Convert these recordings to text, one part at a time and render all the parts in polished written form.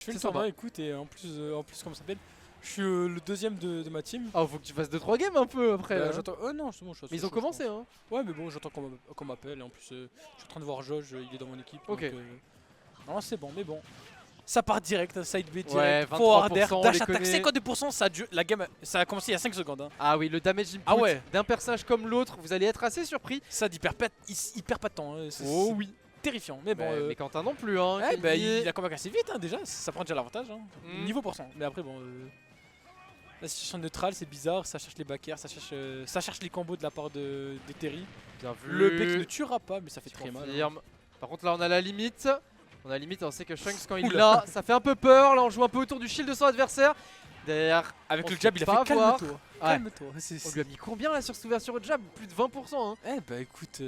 Je fais le tournoi, écoute, et en plus comment ça s'appelle, je suis le deuxième de ma team. Ah, faut que tu fasses 2-3 games un peu après. Bah, j'attends. Oh non, c'est bon, je suis assez Mais ils ont chaud, commencé, je hein. pense. Ouais, mais bon, j'attends qu'on m'appelle. Et en plus, je suis en train de voir Josh, il est dans mon équipe. Ok. Donc, non, c'est bon, mais bon. Ça part direct, side B direct. Ouais, 23%, Forward air, on dash les attack, connaît. 52%. La game, ça a commencé il y a 5 secondes. Hein. Ah oui, le damage input Ah ouais. d'un personnage comme l'autre, vous allez être assez surpris. Ça, il perd pas de temps. Hein. Oh C'est oui. terrifiant. Mais bon. Mais Quentin non plus, hein. Ouais, bah, Kelly. il a combattu assez vite, hein, déjà. Ça prend déjà l'avantage. Hein. Niveau %. Mais après, bon. La situation neutrale, c'est bizarre. Ça cherche les backers, ça cherche les combos de la part de Terry. Bien vu. Le B qui ne tuera pas, mais ça fait très mal. Hein. Confirme. Par contre, là, on a la limite. On a la limite, on sait que Shanks, quand il Oula. l'a, ça fait un peu peur. Là, on joue un peu autour du shield de son adversaire. Derrière, Avec on le se jab, fait il a pas fait avoir. calme-toi. Ouais. Calme-toi. On lui a mis combien là sur cette ouverture au jab? Plus de 20%. Hein. Eh bah écoute, Ça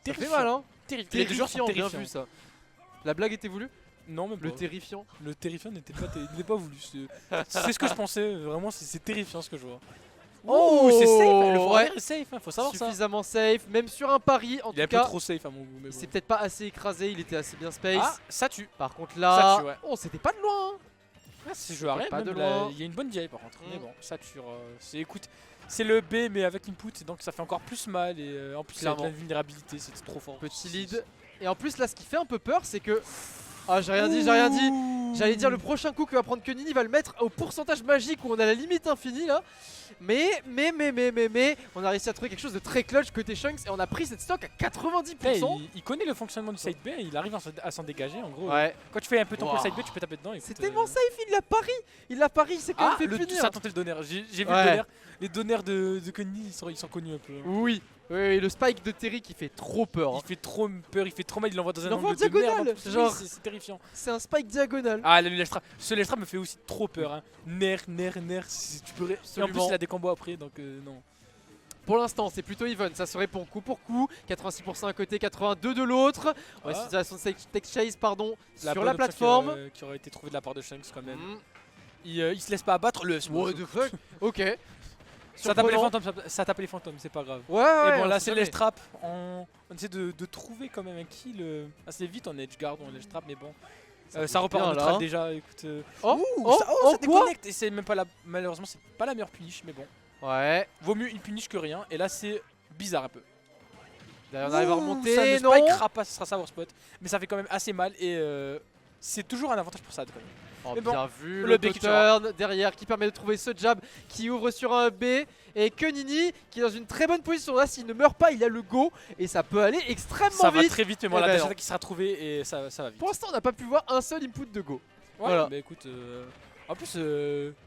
terrifiant. fait mal, hein. Terrifiant. Les deux joueurs sont Terrifiant, bien terrifiants. vu ça. La blague était voulue? Non, mais Le pas. terrifiant. Le terrifiant n'était pas voulu. C'est ce que je pensais. Vraiment, c'est terrifiant ce que je vois. Oh, c'est safe. Le forward ouais. est safe. Hein, faut savoir ça. Suffisamment safe, même sur un pari. En Il est tout un peu cas, trop safe à mon goût. Mais il bon. s'est peut-être pas assez écrasé. Il était assez bien space. Ah, ça tue. Par contre Ça là, tue, ouais. oh, c'était pas de loin. Hein. Ah, c'est joué à rien. Pas de Même là, loin. il y a une bonne DI par contre. Mais bon, ça tue. Écoute, c'est le B mais avec input, donc ça fait encore plus mal et en plus il y a de Clairement. la vulnérabilité, c'est trop fort. Petit lead. Et en plus là, ce qui fait un peu peur, c'est que ah, j'ai rien dit. J'allais dire le prochain coup que va prendre Kenini va le mettre au pourcentage magique où on a la limite infinie là. Mais on a réussi à trouver quelque chose de très clutch côté Shanks et on a pris cette stock à 90%. Hey, il connaît le fonctionnement du side B, il arrive à s'en dégager en gros. Ouais. Quand tu fais un peu ton Wow. side B, tu peux taper dedans. C'est tellement safe, il l'a pari, c'est quand même fait punir. Ça a tenté le donner. J'ai vu Ouais. le donner. Les donneurs de Kenny, ils sont connus un peu. Hein. Oui, le spike de Terry qui fait trop peur. Il fait trop peur, il fait trop mal, il l'envoie dans un l'envoie en angle de merde. diagonale, En plus. genre. Oui, c'est terrifiant. C'est un spike diagonal. Ah, ce Lestra me fait aussi trop peur. Hein. Nerf, tu peux. Et en plus, Absolument. il a des combos après, donc non. Pour l'instant, c'est plutôt even, ça se répond coup pour coup. 86% d'un côté, 82% de l'autre. On va essayer son tech chase, pardon, sur bonne la option plateforme. qui aurait été trouvée de la part de Shanks quand même. Mm. Il se laisse pas abattre. What the fuck. Ok. Ça tape les Surprenant. fantômes, ça tape les fantômes, c'est pas grave. Ouais, Et bon, on là, sait c'est jamais. l'edge trap. On essaie de trouver quand même un kill assez vite en edge guard ou en edge trap, mais bon. Ça repart en bien, neutral là. déjà. Écoute, Oh, ça quoi déconnecte. Et c'est même pas malheureusement, c'est pas la meilleure punish, mais bon. Ouais. Vaut mieux une punish que rien. Et là, c'est bizarre un peu. Derrière, on arrive à Ça remonter. ne Non. spikera pas, ce sera ça spot. Mais ça fait quand même assez mal et c'est toujours un avantage pour ça quand même. Oh, Mais bon, bien vu, le le B qui turn derrière qui permet de trouver ce jab qui ouvre sur un B. Et Kenini qui est dans une très bonne position. Là, s'il ne meurt pas, il a le go. Et ça peut aller extrêmement Ça va vite. très vite, mais bon, Eh la ben dash non. attack qui sera trouvée et ça va vite. Pour l'instant, on n'a pas pu voir un seul input de go. Ouais, Voilà. mais écoute, en plus,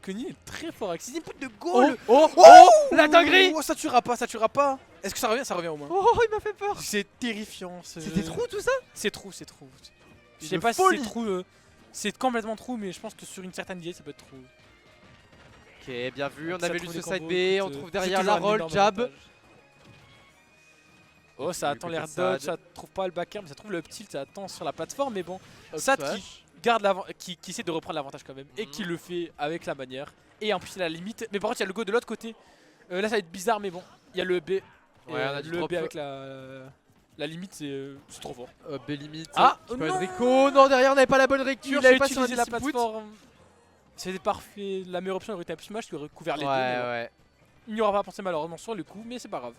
Kenny est très fort avec ses inputs de Oh, goal. la dinguerie. Oh, ça tuera pas. Est-ce que ça revient au moins. Oh, il m'a fait peur. C'est terrifiant. C'était trou tout ça. C'est trou. Je Une sais pas folie. si c'est trou. C'est complètement trou, mais je pense que sur une certaine DI, ça peut être trou. Ok, bien vu, on Ça avait lu trouve ce des side combos, B, écoute, on trouve c'est derrière toujours la un roll, énorme jab. avantage. Oh, ça Du attend côté l'air de Sad. dodge, ça trouve pas le backer, mais ça trouve le up tilt, ça attend sur la plateforme, mais bon. Up Sad smash. qui garde qui essaie de reprendre l'avantage quand même, et qui le fait avec la manière. Et en plus, il a la limite. Mais par contre, il y a le go de l'autre côté. Là, ça va être bizarre, mais bon. Il y a le B. Ouais, on a du le drop. B avec la limite, c'est trop fort. B limite. Ah, qui peut non. être Rico. Non, derrière, on n'avait pas la bonne lecture. Il a je sais pas si on utilisé la dit input. plateforme. C'était parfait. La meilleure option aurait été un smash qui aurait couvert les deux. Ouais, mais bon. ouais. Il n'y aura pas pensé malheureusement sur le coup, mais c'est pas grave.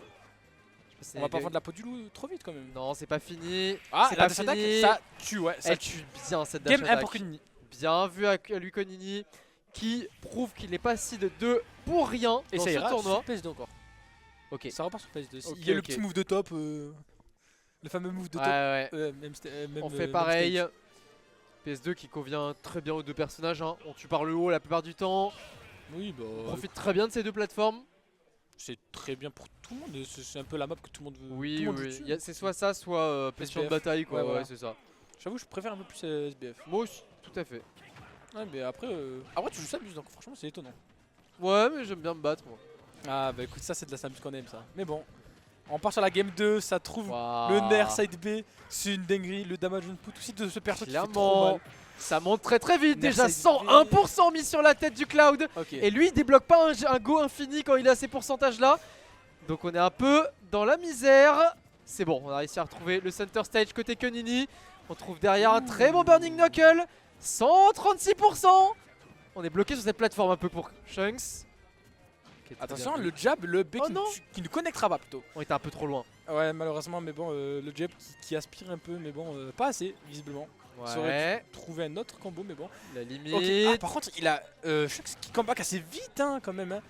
C'est On va pas des- vendre la peau du loup trop vite quand même. Non, c'est pas fini. Ah, c'est la pas dash attack, fini. ça tue, ouais. Ça Elle tue bien cette dash Game 1 attack. pour Kenny. Bien vu à lui Konini qui prouve qu'il n'est pas seed 2 pour rien Et dans ça ce ira tournoi. sur PS2 encore. Ok. Ça repart sur PS2. Ok, Il y a le ok. petit move de top. Le fameux move de Ouais, top. ouais. Même, On fait pareil. PS2 qui convient très bien aux deux personnages. Hein. On tue par le haut la plupart du temps. Oui, bah. On profite très bien de ces deux plateformes. C'est très bien pour tout le monde. C'est un peu la map que tout le monde veut. tout Oui, le monde joue oui. dessus. C'est soit ça, soit pression de SBF. bataille, quoi. Ouais, Ouais, voilà. c'est ça. J'avoue, je préfère un peu plus SBF. Moi aussi, tout à fait. Ouais, mais après. Après, tu joues Samus, donc franchement, c'est étonnant. Ouais, mais j'aime bien me battre, moi. Ah, bah écoute, ça, c'est de la Samus qu'on aime, ça. Mais bon. On part sur la game 2, ça trouve Waouh. le nerf side B, c'est une dinguerie, le damage input aussi de ce perso qui fait trop Clairement. mal. Ça monte très très vite. Nerf Déjà side 101% mis sur la tête du Cloud. Ok. Et lui, il débloque pas un go infini quand il a ces pourcentages là. Donc on est un peu dans la misère. C'est bon, on a réussi à retrouver le center stage côté Kenini. On trouve derrière un très bon Burning Knuckle. 136%. On est bloqué sur cette plateforme un peu pour Shunkz. Ok, très Attention, bien. le jab, le B Oh non. qui ne connectera pas plutôt. On était un peu trop loin. Ouais, malheureusement, mais bon, le jab qui aspire un peu, mais bon, pas assez, visiblement. Ça aurait Ouais, pu trouver un autre combo, mais bon. la Ok. limite. Ah, par contre, il a Shunkz qui comeback assez vite, hein, quand même. Hein.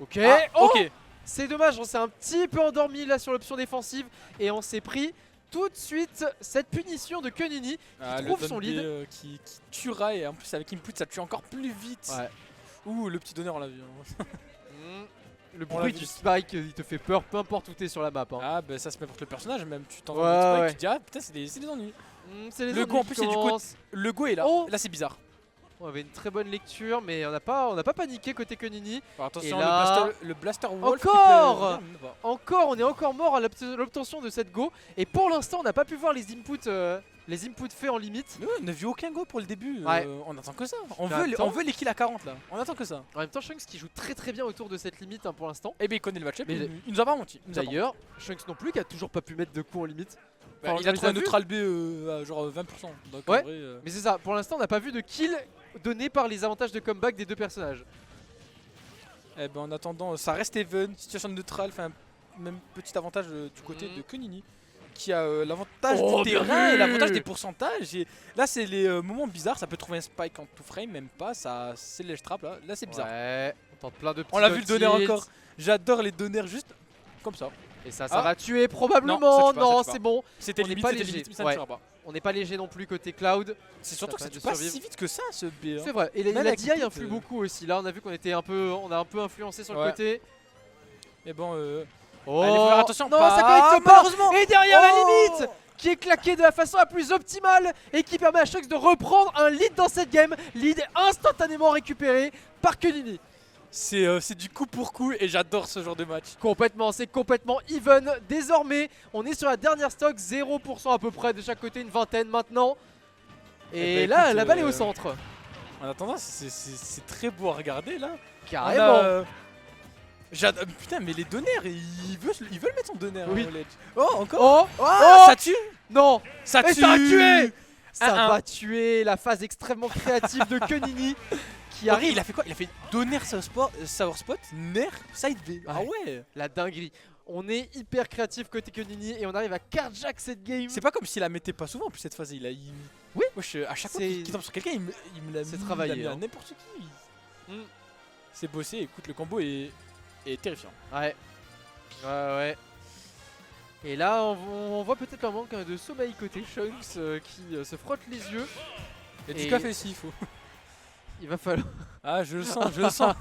Ok. Ah, Oh, ok. c'est dommage, on s'est un petit peu endormi là sur l'option défensive et on s'est pris tout de suite cette punition de Kunini qui Le trouve down son B, lead. qui tuera, et en plus avec input ça tue encore plus vite. Ouais. Ouh, le petit donneur on l'a vu. Hein. Le On l'a bruit vu. du spike il te fait peur peu importe où t'es sur la map. Hein. Ah, bah ça se met pour le personnage, même tu t'entends Ouais, le spike, ouais. tu te dis ah putain, c'est des ennuis. C'est les Le ennuis go, en qui plus, c'est du commencent. Le go est là. Oh. Là c'est bizarre. On avait une très bonne lecture mais on n'a pas paniqué côté Kunini. Alors, attention, Et là- le blaster Wolf. Encore qui peut- Encore, on est encore mort à l'obtention de cette go et pour l'instant on n'a pas pu voir les inputs faits en limite. Mais ouais, on n'a vu aucun go pour le début. Ouais. On attend que ça. On Mais veut, attends. on veut les kills à 40 là. On attend que ça. En même temps Shunkz qui joue très très bien autour de cette limite hein, pour l'instant. Et ben il connaît le match-up. Mais Il nous a pas menti. il nous a pas menti. D'ailleurs, Shunkz non plus qui a toujours pas pu mettre de coups en limite. Bah, Enfin, il a on les trouvé un vu. neutral B à genre 20%. Donc Ouais. en vrai, Mais c'est ça, pour l'instant on n'a pas vu de kill donné par les avantages de comeback des deux personnages. eh ben, en attendant, ça reste even. Situation neutrale, enfin, même petit avantage du côté Mhm. de Kunini. Qui a l'avantage Oh, du bien terrain vu. et l'avantage des pourcentages. Et là, c'est les moments bizarres. Ça peut trouver un spike en two frame, même pas. Ça, c'est l'edge trap là. Là, c'est bizarre. Ouais, on tente plein de petits On l'a vu le donner tilts. encore. J'adore les donneurs juste comme ça. Et ça Ah. va tuer probablement. Non, ça tue pas, ça Non, tue pas. c'est bon. C'était On est limite, pas c'était léger. limite, mais ça Ouais. ne tuera pas. On n'est pas léger non plus côté Cloud. C'est surtout que ça permet tue de pas survivre. si vite que ça, ce B. hein. C'est vrai. Et Même la avec DI input, influe beaucoup aussi. Là, on a vu qu'on était on a un peu influencé sur le Ouais. côté. Mais bon, Oh, allez, faire attention. non, pas- ça connecte pas. malheureusement. Et derrière la Oh. limite, qui est claqué de la façon la plus optimale et qui permet à Shunkz de reprendre un lead dans cette game. Lead instantanément récupéré par Kunini. C'est du coup pour coup et j'adore ce genre de match. Complètement, c'est complètement even. Désormais, on est sur la dernière stock, 0% à peu près de chaque côté, une vingtaine maintenant. Et Eh ben, là, écoute, la balle est au centre. En attendant, c'est très beau à regarder là. Carrément. On a, putain, mais les donneurs, ils veulent mettre son donneur Oui. au ledge. Oh, encore. Oh, Oh, ça tue. non, Ça et tue. ça a tué. Ça 1-1. va tuer la phase extrêmement créative de Kunini qui Ok, arrive. il a fait quoi? Il a fait donner sour spot, nerf, side B. Ah ouais. La dinguerie. On est hyper créatif côté Kunini et on arrive à carjack cette game. C'est pas comme s'il la mettait pas souvent en plus cette phase. Oui. Wesh, à chaque fois C'est- qu'il tombe sur quelqu'un, il me l'a C'est mis, travaillé, il l'a mis à hein. n'importe qui. Mm. C'est bossé. Écoute, le combo est terrifiant. Ouais. Ouais. Et là, on voit peut-être un manque de sommeil côté Shunkz qui se frotte les yeux. Et Et- du café aussi, il faut. Il va falloir. Ah, je le sens, je le sens.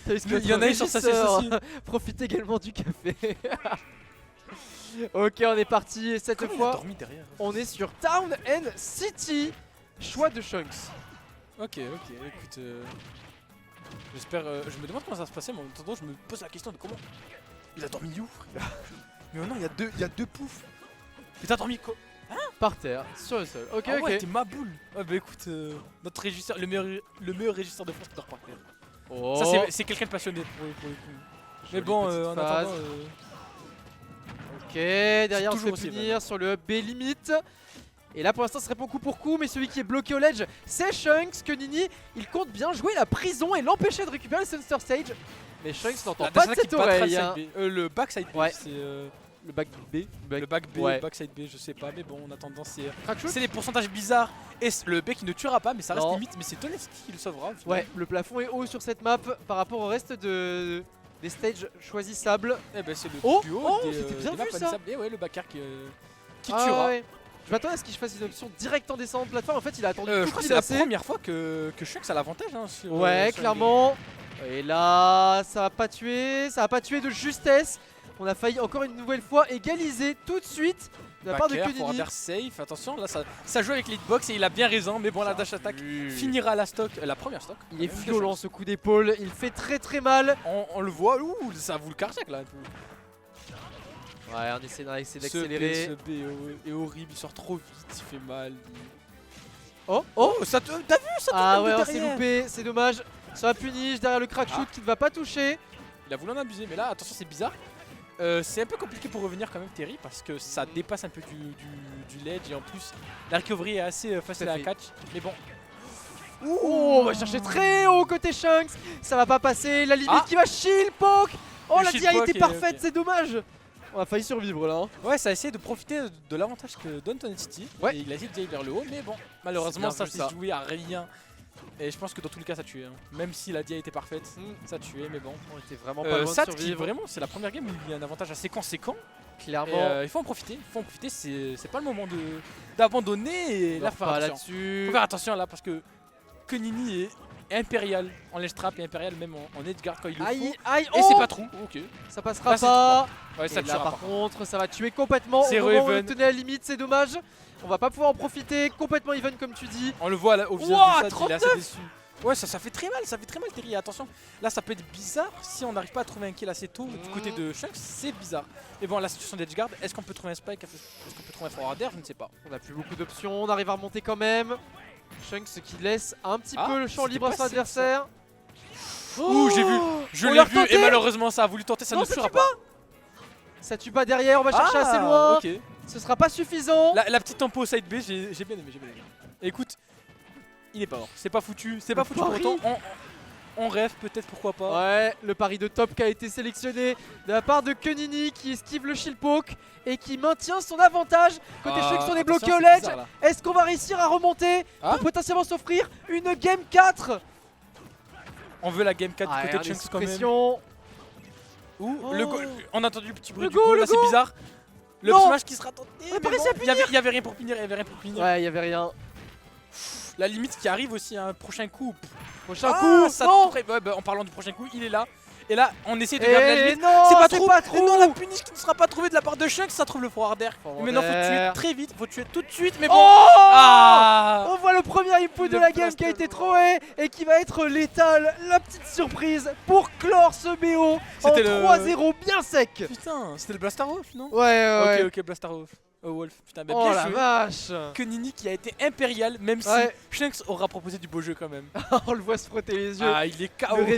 Il y en a une sur sa sieste aussi. Profite également du café. Ok, on est parti. Et cette Comment il a fois, dormi derrière? on est sur Town and City. Choix de Shunkz. Ok, écoute. J'espère. Je me demande comment ça va se passer, mais en attendant, je me pose la question de comment. Il a dormi où, frère? Mais non, il y a deux poufs. Mais t'as dormi quoi? Par terre, sur le sol. Ok, Ah ok. ouais, t'es ma boule. Ah bah écoute, notre régisseur, le meilleur régisseur de France qui dort par terre. Oh. Ça, c'est quelqu'un de passionné pour le coup. Mais Jolie bon, petite en phase. attendant. Ok, derrière on se fait toujours aussi punir sur le B limite. Et là pour l'instant ça répond coup pour coup, mais celui qui est bloqué au ledge c'est Shunkz. Kunini, il compte bien jouer la prison et l'empêcher de récupérer le Sunster Stage. Mais Shunkz n'entend pas de cette oreille. Hein. Le backside B, Ouais. c'est Le back B. le back B, Ouais. le backside B, je sais pas, mais bon, en attendant, Crack shoot. c'est des pourcentages bizarres. Et le B qui ne tuera pas, mais ça reste Non. limite. Mais c'est Toleski qui le sauvera. au final. Ouais, le plafond est haut sur cette map par rapport au reste des stages choisissables. Eh ben c'est le Oh, plus haut oh, des, c'était bien des vu, maps ça. anissables. Et ouais, le backer qui Ah tuera. ouais. Je m'attendais à ce qu'il fasse une option direct en descendant de plateforme. En fait, il a attendu Je tout crois que qu'il c'est la assez. première fois que Shunkz a l'avantage hein, sur. Ouais, sur clairement. Et là, ça va pas tuer de justesse. On a failli encore une nouvelle fois égaliser tout de suite de la part de Backer, Kunini. forwarder safe, attention, là ça joue avec l'hitbox et il a bien raison, mais bon, la dash attack finira la stock, la première stock. Il est Même de violent chance. ce coup d'épaule, il fait très très mal. On le voit, ouh, ça vous le carjack là. Ouais, on essaie d'accélérer. Ce B est horrible, il sort trop vite, il fait mal. Oh, Oh, ça t'as vu ça ah tombe ouais, de on s'est derrière. loupé, c'est dommage. Sur la punish derrière le crack shoot qui ne va pas toucher. Il a voulu en abuser, mais là, attention, c'est bizarre. C'est un peu compliqué pour revenir quand même Terry parce que ça dépasse un peu du ledge et en plus la recovery est assez facile Tout à à fait. catch. Mais bon, Oh, on va chercher très haut côté Shanks. Ça va pas passer. La limite Ah. qui va shield poke. Oh, Le la shield DI poke était est- parfaite, ok. c'est dommage. On a failli survivre là. Hein. Ouais, ça a essayé de profiter de l'avantage que donne Ton Entity. Ouais. Et il a essayé de aller vers le haut, mais bon, malheureusement, C'est ça bien vu, s'est ça. joué à rien. Et je pense que dans tous les cas, ça tuait. Hein. Même si la DI était parfaite, ça tuait, mais bon. On était vraiment pas loin de Sat qui survivre. vraiment, c'est la première game où il y a un avantage assez conséquent. Et Clairement. il faut en profiter, c'est pas le moment d'abandonner et là Meurs faut faire pas attention. là-dessus. Faut faire attention là parce que Nini est impérial en ledge trap et impérial même en edgeguard quand il le Aïe, faut. aïe, Et oh c'est pas trou, ok. Ça passera Là, c'est pas. Ouais, Et ça là tuera par pas. contre, ça va tuer complètement. C'est Au moment où on re-even. tenait la limite, c'est dommage. On va pas pouvoir en profiter. Complètement even comme tu dis. On le voit là, au visage Ouah, de Sat, il est assez 39. déçu. Ouais, ça fait très mal Terry. Attention, là ça peut être bizarre si on n'arrive pas à trouver un kill assez tôt du côté de Shanks, c'est bizarre. Et bon, la situation d'Edgeguard, est-ce qu'on peut trouver un spike, est-ce qu'on peut trouver un forwarder, je ne sais pas. On a plus beaucoup d'options. On arrive à remonter quand même. Shanks qui laisse un petit Ah, peu le champ c'était libre à pas son si ça. adversaire. Ouh, j'ai vu, je On l'ai l'a vu et tenté. malheureusement ça a voulu tenter, ça Non, ne ça tuera tue pas. Ça tue pas derrière. On va chercher assez loin. Ok. Ce sera pas suffisant. La petite tempo side B, j'ai bien aimé. Et écoute, il est pas mort, c'est pas foutu pour pari. autant. On rêve peut-être, pourquoi pas. Ouais, le pari de top qui a été sélectionné de la part de Kenini qui esquive le shield poke et qui maintient son avantage. Côté Shanks, on est bloqué attention, au c'est ledge. bizarre, là. Est-ce qu'on va réussir à remonter Ah. pour potentiellement s'offrir une game 4? On veut la game 4 Ah, du côté de regardez, Chunks sous quand même. pression. Ouh, Oh. le go, on a entendu le petit bruit Le du go, go, le là c'est go. bizarre. Le Non. smash qui sera tenté. On a mais pas réussi bon, à il y avait rien pour finir, Ouais, il y avait rien. La limite qui arrive aussi, un prochain coup. Prochain Ah, coup, ça non. ouais, bah, en parlant du prochain coup, il est là. Et là, on essaie de Et garder la limite. non, C'est pas pas trop. Et non, la punish qui ne sera pas trouvée de la part de Shanks, ça trouve le forwarder. Forwarder. Mais maintenant, faut tuer très vite, faut tuer tout de suite. Mais bon. Oh, Ah. on voit le premier input de Le la game qui a été trouvé et qui va être létal. La petite surprise pour clore ce BO en C'était le- 3-0 bien sec. Putain, c'était le Blaster Wolf, non? Ouais. Ok, Blaster Wolf. Wolf. Putain, bah, Oh bien la joué. vache. Que Nini qui a été impérial, même Ouais. si Shanks aura proposé du beau jeu quand même. On le voit se frotter les yeux. Ah, il est KO. Le